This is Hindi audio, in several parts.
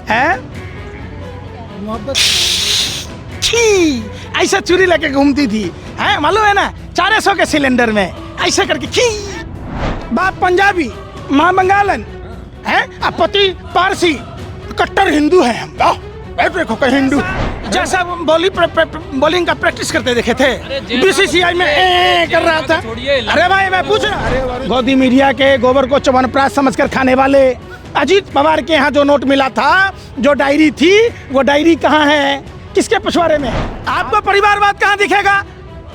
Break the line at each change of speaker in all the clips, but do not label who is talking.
है?
मोहब्बत
छी, ऐसा चूड़ी लेके घूमती थी, है मालूम है ना, 400 के सिलेंडर में ऐसे करके खी। बाप पंजाबी, माँ बंगालन, है, अब पति पारसी, कट्टर हिंदू है हम। देखो कहीं हिंदू जैसा बॉलिंग का प्रैक्टिस करते देखे थे बीसीसीआई में कर रहा था। अरे भाई मैं पूछ रहा, गोदी मीडिया के गोबर को च्यवनप्राश समझकर खाने वाले अजीत पवार के यहाँ जो नोट मिला था, जो डायरी थी, वो डायरी कहाँ है, किसके पिछवाड़े में है? आपको परिवारवाद कहाँ दिखेगा?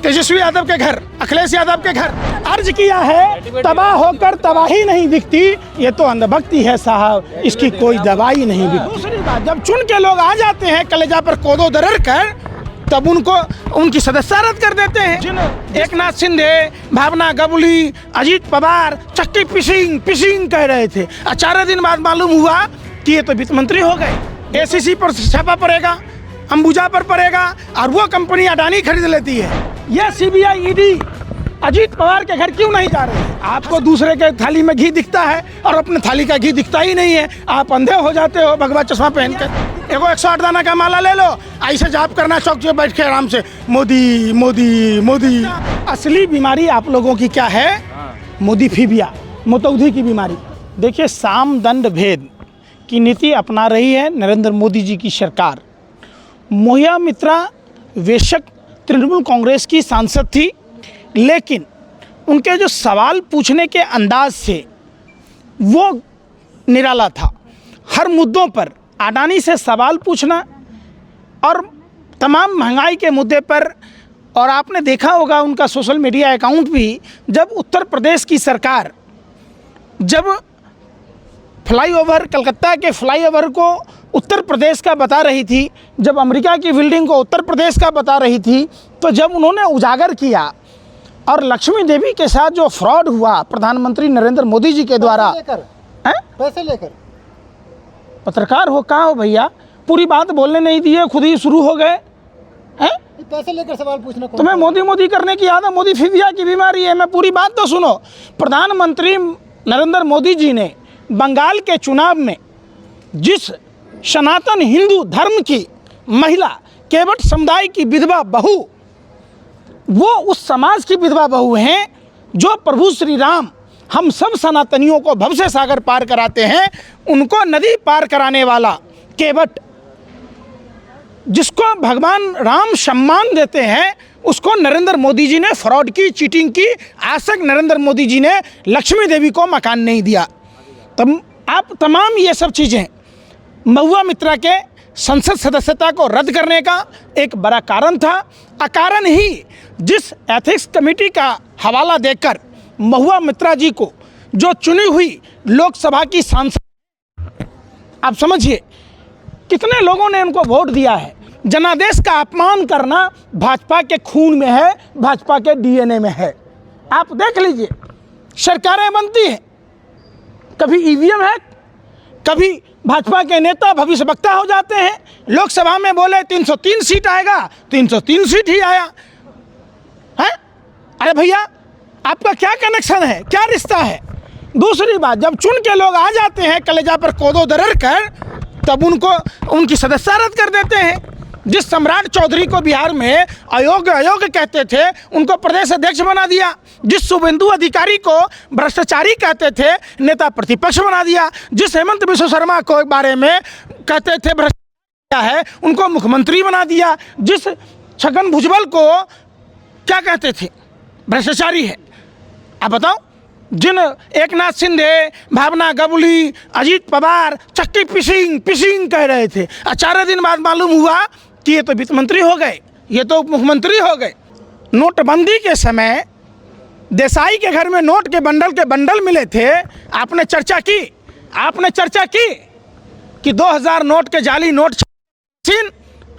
तेजस्वी यादव के घर, अखिलेश यादव के घर। अर्ज किया है तबाह होकर तबाही नहीं दिखती, ये तो अंधभक्ति है साहब, इसकी कोई दवाई नहीं दिखती। दूसरी बात, जब चुन के लोग आ जाते हैं कलेजा पर कोदो दरड़ कर, तब उनको उनकी सदस्यता रद्द कर देते हैं। एकनाथ शिंदे, भावना गबुली, अजीत पवार चक्की पिसिंग कह रहे थे, 4 दिन बाद मालूम हुआ कि ये तो वित्त मंत्री हो गए। एसीसी पर छापा पड़ेगा, अंबुजा पर पड़ेगा, और वो कंपनी अडानी खरीद लेती है। यह सीबीआई ईडी अजीत पवार के घर क्यों नहीं जा रहे हैं? आपको दूसरे के थाली में घी दिखता है और अपने थाली का घी दिखता ही नहीं है, आप अंधे हो जाते हो भगवा चश्मा पहनकर। एगो 108 दाना का माला ले लो, ऐसे जाप करना चौक पे बैठ के आराम से, मोदी मोदी मोदी। असली बीमारी आप लोगों की क्या है? मोदीफीबिया, मोतौधी की बीमारी। देखिए, साम दंड भेद की नीति अपना रही है नरेंद्र मोदी जी की सरकार। मोहिया मित्रा बेशक तृणमूल कांग्रेस की सांसद थी, लेकिन उनके जो सवाल पूछने के अंदाज से वो निराला था। हर मुद्दों पर अडानी से सवाल पूछना और तमाम महंगाई के मुद्दे पर, और आपने देखा होगा उनका सोशल मीडिया अकाउंट भी, जब उत्तर प्रदेश की सरकार जब फ्लाईओवर, कलकत्ता के फ्लाईओवर को उत्तर प्रदेश का बता रही थी, जब अमेरिका की बिल्डिंग को उत्तर प्रदेश का बता रही थी, तो जब उन्होंने उजागर किया और लक्ष्मी देवी के साथ जो फ्रॉड हुआ प्रधानमंत्री नरेंद्र मोदी जी के द्वारा,
पैसे लेकर
पत्रकार हो कहाँ हो भैया, पूरी बात बोलने नहीं दिए, खुद ही शुरू हो गए हैं।
पैसे लेकर सवाल पूछना,
तुम्हें मोदी मोदी करने की आदत, मोदीफीबिया की बीमारी है। मैं पूरी बात तो सुनो। प्रधानमंत्री नरेंद्र मोदी जी ने बंगाल के चुनाव में जिस सनातन हिंदू धर्म की महिला, केवट समुदाय की विधवा बहू, वो उस समाज की विधवा बहू हैं जो प्रभु श्री राम हम सब सनातनियों को भव से सागर पार कराते हैं, उनको नदी पार कराने वाला केवट, जिसको भगवान राम सम्मान देते हैं, उसको नरेंद्र मोदी जी ने फ्रॉड की, चीटिंग की। आज तक नरेंद्र मोदी जी ने लक्ष्मी देवी को मकान नहीं दिया। तब आप तमाम ये सब चीज़ें महुआ मित्रा के संसद सदस्यता को रद्द करने का एक बड़ा कारण था। अकारण ही जिस एथिक्स कमेटी का हवाला देकर महुआ मित्रा जी को जो चुनी हुई लोकसभा की सांसद, आप समझिए कितने लोगों ने उनको वोट दिया है। जनादेश का अपमान करना भाजपा के खून में है, भाजपा के डीएनए में है। आप देख लीजिए, सरकारें बनती हैं, कभी ईवीएम है, कभी भाजपा के नेता भविष्यवक्ता हो जाते हैं। लोकसभा में बोले 303 सीट आएगा, 303 सीट ही आया है। अरे भैया, आपका क्या कनेक्शन है, क्या रिश्ता है? दूसरी बात, जब चुन के लोग आ जाते हैं कलेजा पर कोदो दरड़ कर, तब उनको उनकी सदस्यता रद्द कर देते हैं। जिस सम्राट चौधरी को बिहार में अयोग्य कहते थे, उनको प्रदेश अध्यक्ष बना दिया। जिस शुभेंदु अधिकारी को भ्रष्टाचारी कहते थे, नेता प्रतिपक्ष बना दिया। जिस हेमंत बिश्व शर्मा को बारे में कहते थे भ्रष्टाचारी है, उनको मुख्यमंत्री बना दिया। जिस छगन भुजबल को क्या कहते थे, भ्रष्टाचारी है। आप बताओ, जिन एकनाथ शिंदे, भावना गबुली, अजीत पवार चक्की पिसिंग कह रहे थे, 4 दिन बाद मालूम हुआ कि ये तो वित्त मंत्री हो गए, ये तो मुख्यमंत्री हो गए। नोटबंदी के समय देसाई के घर में नोट के बंडल मिले थे। आपने चर्चा की कि 2000 नोट के जाली नोट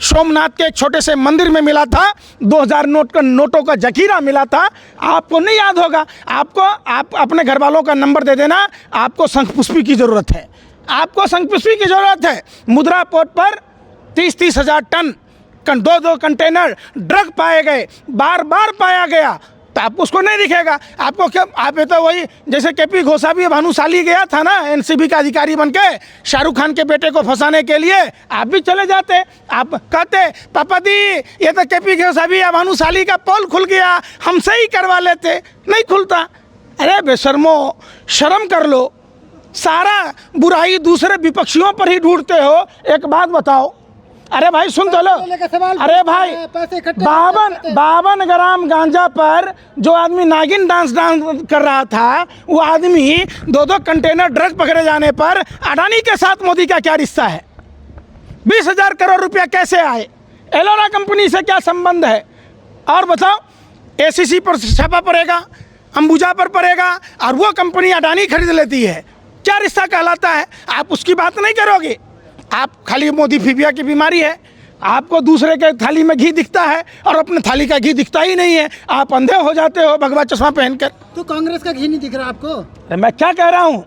सोमनाथ के एक छोटे से मंदिर में मिला था, 2000 नोटों का जखीरा मिला था। आपको नहीं याद होगा। आप अपने घर वालों का नंबर दे देना। आपको शंखपुष्पी की ज़रूरत है, आपको शंखपुष्पी की ज़रूरत है। मुद्रा पोर्ट पर 30,000 टन 2 कंटेनर ड्रग पाए गए, बार पाया गया। तो आपको उसको नहीं दिखेगा। आपको क्या, आप ये तो वही जैसे केपी गोसावी भानुशाली गया था ना एनसीबी का अधिकारी बन के शाहरुख खान के बेटे को फंसाने के लिए, आप भी चले जाते, आप कहते पापा दी ये तो केपी गोसावी या भानुशाली का पोल खुल गया, हमसे ही करवा लेते, नहीं खुलता। अरे बेशर्मो, शर्म कर लो, सारा बुराई दूसरे विपक्षियों पर ही ढूंढते हो। एक बात बताओ, अरे भाई सुन तो लो, अरे भाई 52 ग्राम गांजा पर जो आदमी नागिन डांस कर रहा था, वो आदमी 2 कंटेनर ड्रग पकड़े जाने पर अडानी के साथ मोदी का क्या रिश्ता है? 20,000 करोड़ रुपया कैसे आए? एलोरा कंपनी से क्या संबंध है? और बताओ, एसीसी पर छापा पड़ेगा, अंबुजा पर पड़ेगा, और वो कंपनी अडानी खरीद लेती है, क्या रिश्ता कहलाता है? आप उसकी बात नहीं करोगे। आप खाली मोदी फीबिया की बीमारी है, आपको दूसरे के थाली में घी दिखता है और अपने थाली का घी दिखता ही नहीं है, आप अंधे हो जाते हो भगवा चश्मा पहनकर।
तो कांग्रेस का घी नहीं दिख रहा आपको?
मैं क्या कह रहा हूँ,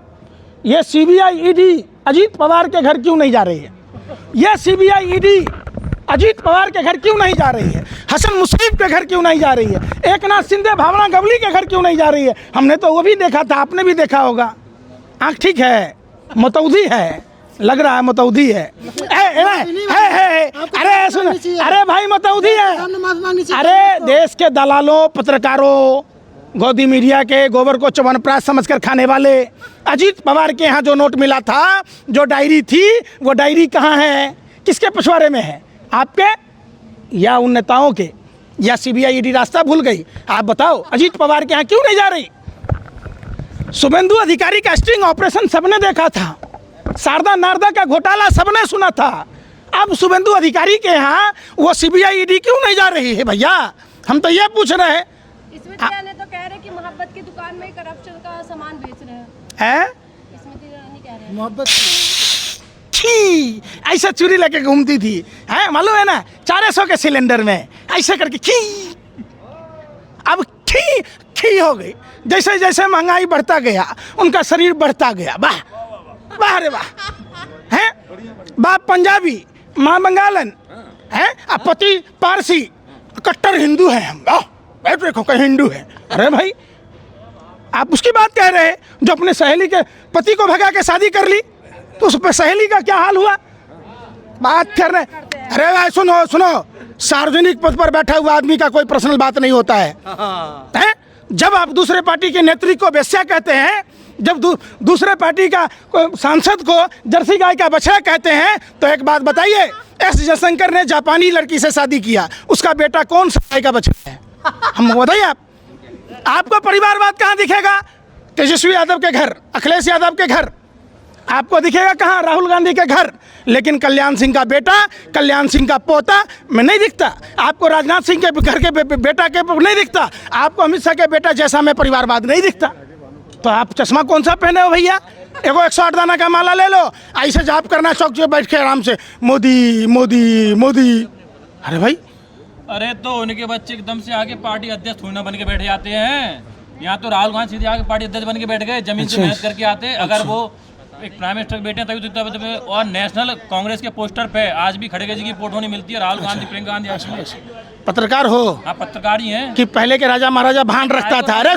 ये सीबीआई ईडी अजीत पवार के घर क्यों नहीं जा रही है? ये सीबीआई ईडी अजीत पवार के घर क्यों नहीं जा रही है? हसन मुश्रीफ के घर क्यों नहीं जा रही है? एकनाथ शिंदे भावना गवली के घर क्यों नहीं जा रही है? हमने तो वो भी देखा था, आपने भी देखा होगा। आँख ठीक है, मतौदी है, लग रहा है मतौदी है। अरे सुन, अरे भाई मतौदी है। अरे देश के दलालों, पत्रकारों, गोदी मीडिया के गोबर को च्यवनप्राश समझकर खाने वाले, अजीत पवार के यहाँ जो नोट मिला था, जो डायरी थी, वो डायरी कहाँ है? किसके पिछवाड़े में है? आपके या उन नेताओं के? या सीबीआई ईडी रास्ता भूल गई? आप बताओ, अजीत पवार के यहाँ क्यों नहीं जा रही? शुभेंदु अधिकारी का स्टिंग ऑपरेशन सबने देखा था, शारदा नारदा का घोटाला सबने सुना था। अब शुभेंदु अधिकारी के यहाँ वो सीबीआई ईडी क्यों नहीं जा रही है भैया? हम तो ये पूछ रहे हैं।
स्मृति ईरानी तो कह रहे कि मोहब्बत की दुकान में ही करप्शन का सामान बेच रहे हैं। स्मृति ईरानी कह रहे हैं
मोहब्बत
छी, ऐसा चूड़ी लेके घूमती थी, है मालूम है ना, 400 के सिलेंडर में ऐसे करके खी, अब खी खी हो गई। जैसे जैसे महंगाई बढ़ता गया, उनका शरीर बढ़ता गया। वाह वाह रे वाह। हैं, बाप पंजाबी, माँ बंगालन, हैं, अब पति पारसी, कट्टर हिंदू हैं हम। देखो कहीं हिंदू है। अरे भाई, आप उसकी बात कह रहे हैं जो अपने सहेली के पति को भगा के शादी कर ली, तो उस पर सहेली का क्या हाल हुआ? बात कर रहे। अरे भाई सुनो सुनो, सार्वजनिक पद पर बैठा हुआ आदमी का कोई पर्सनल बात नहीं होता है, हैं? जब आप दूसरे पार्टी के नेत्री को बेश्या कहते हैं, जब दूसरे पार्टी का सांसद को जर्सी गाय का बछड़ा कहते हैं, तो एक बात बताइए, एस जयशंकर ने जापानी लड़की से शादी किया, उसका बेटा कौन सा गाय का बछड़ा है? हम बताइए। आपको परिवारवाद कहाँ दिखेगा? तेजस्वी यादव के घर, अखिलेश यादव के घर, आपको दिखेगा कहाँ? राहुल गांधी के घर। लेकिन कल्याण सिंह का बेटा, कल्याण सिंह का पोता में नहीं दिखता। आपको राजनाथ सिंह के घर के बेटा के नहीं दिखता। आपको अमित शाह के बेटा जैसा में परिवारवाद नहीं दिखता। तो आप चश्मा कौन सा पहने हो भैया? एगो 108 दाना का माला ले लो, ऐसे जाप करना चौक से बैठ के आराम से, मोदी मोदी मोदी। अरे भाई,
अरे तो उनके बच्चे एकदम से आगे पार्टी अध्यक्ष थोड़ी ना बन के बैठ जाते हैं। यहाँ तो राहुल गांधी सीधे आगे पार्टी अध्यक्ष बन के बैठ गए, जमीन से मेहनत करके आते। अगर वो एक प्राइम मिनिस्टर के बेटे हैं तभी तो। और नेशनल कांग्रेस के पोस्टर पे आज भी खड़गे जी की फोटो नहीं मिलती है, राहुल गांधी, प्रियंका गांधी।
पत्रकार हो?
आप पत्रकार ही हैं
कि पहले के राजा महाराजा भान रखता था। अरे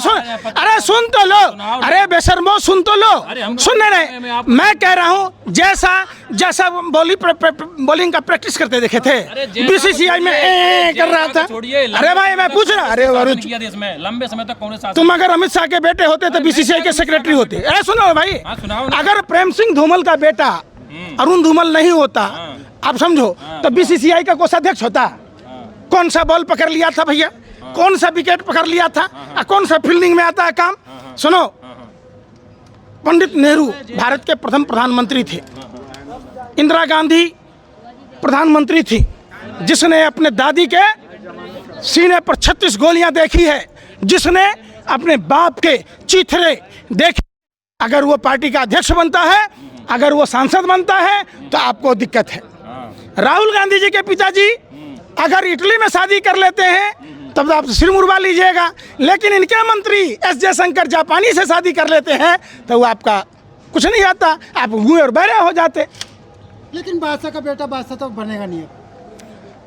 सुन तो लो, अरे बेशर्मो सुन तो लो, सुन रहे। मैं कह रहा हूँ जैसा जैसा बॉलिंग का प्रैक्टिस करते देखे थे बीसीसीआई में कर रहा था। अरे भाई मैं पूछ रहा, अरे
लंबे समय तक कांग्रेस,
तुम अगर अमित शाह के बेटे होते तो बीसीसीआई के सेक्रेटरी होते। अरे सुनो भाई, अगर प्रेम सिंह धूमल का बेटा अरुण धूमल नहीं होता, आप समझो, तो बीसीसीआई का कोषाध्यक्ष होता। कौन सा बॉल पकड़ लिया था भैया? कौन सा विकेट पकड़ लिया था? कौन सा फील्डिंग में आता है काम? सुनो, पंडित नेहरू भारत के प्रथम प्रधानमंत्री थे, इंदिरा गांधी प्रधानमंत्री थी, जिसने अपने दादी के सीने पर 36 गोलियां देखी है, जिसने अपने बाप के चीथड़े देखे। अगर वो पार्टी का अध्यक्ष बनता है, अगर वो सांसद बनता है, तो आपको दिक्कत है। राहुल गांधी जी के पिताजी अगर इटली में शादी कर लेते हैं तब आप सिर मुड़वा लीजिएगा, लेकिन इनके मंत्री एस जयशंकर जापानी से शादी कर लेते हैं तो वो आपका कुछ नहीं आता, आप गुए और बहरे हो जाते।
लेकिन बादशाह का बेटा बादशाह तो बनेगा नहीं।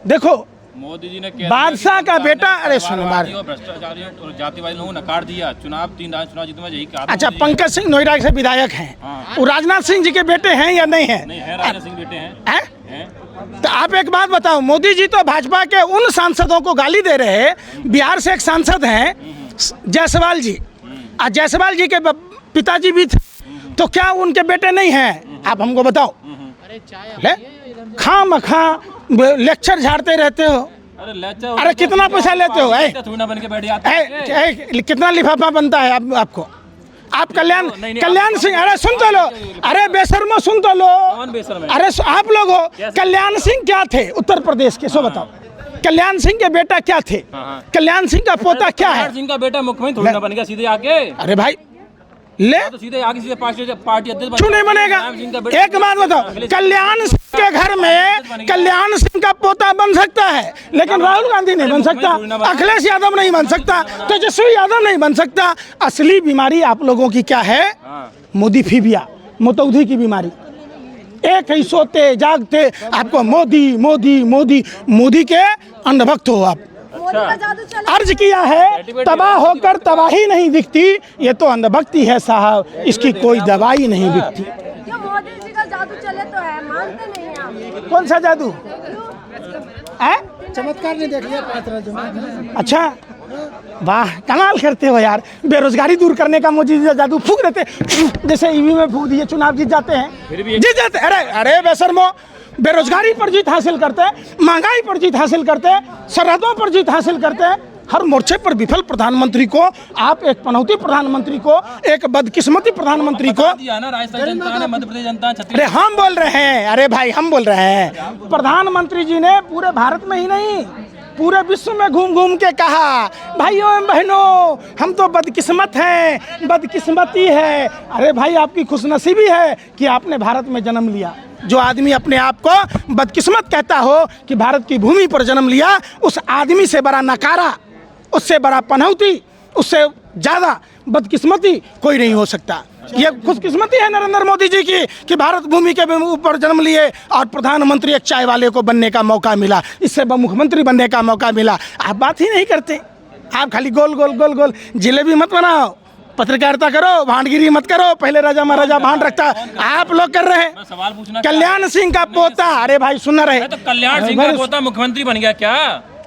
देखो,
मोदी जी ने कह दिया
बादशाह
कि
का बेटा, अरे सुनो
उग्रवादी और भ्रष्टाचारी और जातिवादी लोगों ने नकार दिया। चुनाव 3 चुनाव जीतने में यही कहा था
अच्छा,
मोदी जी ने।
पंकज सिंह नोएडा से विधायक हैं,
हाँ।
वो राजनाथ सिंह जी के बेटे हैं या नहीं है?
नहीं है, राजनाथ सिंह बेटे हैं।
हैं?
हैं?
तो आप एक बात बताओ, मोदी जी तो भाजपा के उन सांसदों को गाली दे रहे हैं। बिहार से एक सांसद हैं जायसवाल जी, और जायसवाल जी के पिताजी भी थे, तो क्या उनके बेटे नहीं हैं? आप हमको बताओ। खामखा लेक्चर झाड़ते रहते हो।
अरे लेक्चर,
अरे कितना पैसा लेते हो?
थोड़ी ना बन के बैठ जाते हैं।
कितना लिफाफा बनता है आपको? आप कल्याण
नहीं,
कल्याण सिंह, अरे सुन तो लो, अरे बेशर्मो सुन तो लो।
कौन बेशर्म है?
अरे आप लोग हो, कल्याण सिंह क्या थे उत्तर प्रदेश के? सो बताओ, कल्याण सिंह के बेटा क्या थे?
हाँ।
कल्याण सिंह का पोता क्या है?
कल्याण सिंह का बेटा मुख्यमंत्री थोड़ी ना बन गया सीधे आके।
अरे भाई ले
तो सीधे आगे सीधे पार्टी अध्यक्ष
क्यों नहीं बनेगा?
कल्याण सिंह का बेटा-
एक बात बताओ, कल्याण सिंह के घर में कल्याण सिंह का पोता बन सकता है, लेकिन राहुल गांधी नहीं बन सकता, अखिलेश यादव नहीं बन सकता, तेजस्वी यादव नहीं बन सकता। असली बीमारी आप लोगों की क्या है?
हाँ।
मोदी फीबिया, मोतौधी की बीमारी। एक ही सोते जागते आपको मोदी मोदी मोदी, मोदी के अंधभक्त हो आप।
मोदी का जादू चला।
अर्ज किया है, तबाह होकर तबाही नहीं दिखती, ये तो अंधभक्ति है साहब, इसकी कोई दवाई नहीं दिखती।
क्यों मोदी जी का जादू चले तो है, मानते नहीं आप?
कौन सा जादू है?
चमत्कार नहीं देख लिया 5 राज्यों में।
अच्छा, वाह, कमाल करते हो यार। बेरोजगारी दूर करने का मोदी जी जादू फूक देते, जैसे ईवी में फूक दिए, चुनाव जीत जाते हैं, जीत जाते। अरे अरे बेशर्मो, बेरोजगारी पर जीत हासिल करते हैं, महंगाई पर जीत हासिल करते हैं, सरहदों पर जीत हासिल करते हैं। हर मोर्चे पर विफल प्रधानमंत्री को आप एक पनौती प्रधानमंत्री को, एक बदकिस्मती प्रधानमंत्री को।
दिया ना राजस्थान जनता ने, मध्य प्रदेश जनता,
अरे
छत्तीसगढ़।
हम बोल रहे हैं, अरे भाई हम बोल रहे हैं, प्रधानमंत्री जी ने पूरे भारत में ही नहीं पूरे विश्व में घूम घूम के कहा, भाइयों एवं बहनों, हम तो बदकिस्मत हैं, बदकिस्मती है। अरे भाई, आपकी खुशनसीबी है कि आपने भारत में जन्म लिया। जो आदमी अपने आप को बदकिस्मत कहता हो कि भारत की भूमि पर जन्म लिया, उस आदमी से बड़ा नकारा, उससे बड़ा पनौती, उससे ज़्यादा बदकिस्मती कोई नहीं हो सकता। ये खुशकिस्मती है नरेंद्र मोदी जी की कि भारत भूमि के ऊपर जन्म लिए और प्रधानमंत्री एक चाय वाले को बनने का मौका मिला, इससे मुख्यमंत्री बनने का मौका मिला। आप बात ही नहीं करते, आप खाली गोल गोल गोल गोल जिलेबी मत बनाओ, पत्रकारिता करो, भांडगिरी मत करो। पहले राजा महाराजा भांड रखता, आप लोग कर रहे हैं।
सवाल पूछना,
कल्याण सिंह का पोता, अरे भाई सुन रहे,
तो कल्याण सिंह का पोता मुख्यमंत्री बन गया क्या?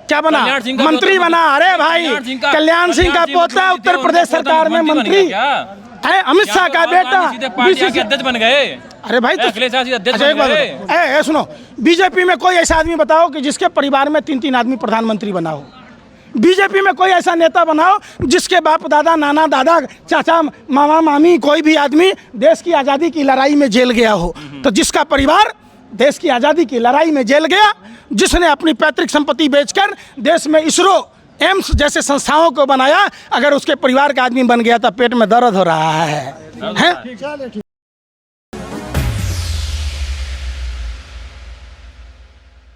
क्या बना?
कल्याण सिंह का
मंत्री
पोता-
बना। अरे भाई, कल्याण सिंह का पोता उत्तर प्रदेश सरकार में मंत्री है, अमित शाह का बेटा
पार्टी के अध्यक्ष बन गए।
अरे भाई तो
अखिलेश यादव अध्यक्ष
अच्छा, एक
बन
बात
गए।
बताओ, सुनो, बीजेपी में कोई ऐसा आदमी बताओ कि जिसके परिवार में 3-3 आदमी प्रधानमंत्री बना हो। बीजेपी में कोई ऐसा नेता बनाओ जिसके बाप दादा, नाना दादा, चाचा, मामा मामी, कोई भी आदमी देश की आज़ादी की लड़ाई में जेल गया हो। तो जिसका परिवार देश की आज़ादी की लड़ाई में जेल गया, जिसने अपनी पैतृक संपत्ति बेचकर देश में इसरो, एम्स जैसे संस्थाओं को बनाया, अगर उसके परिवार का आदमी बन गया तो पेट में दर्द हो रहा है।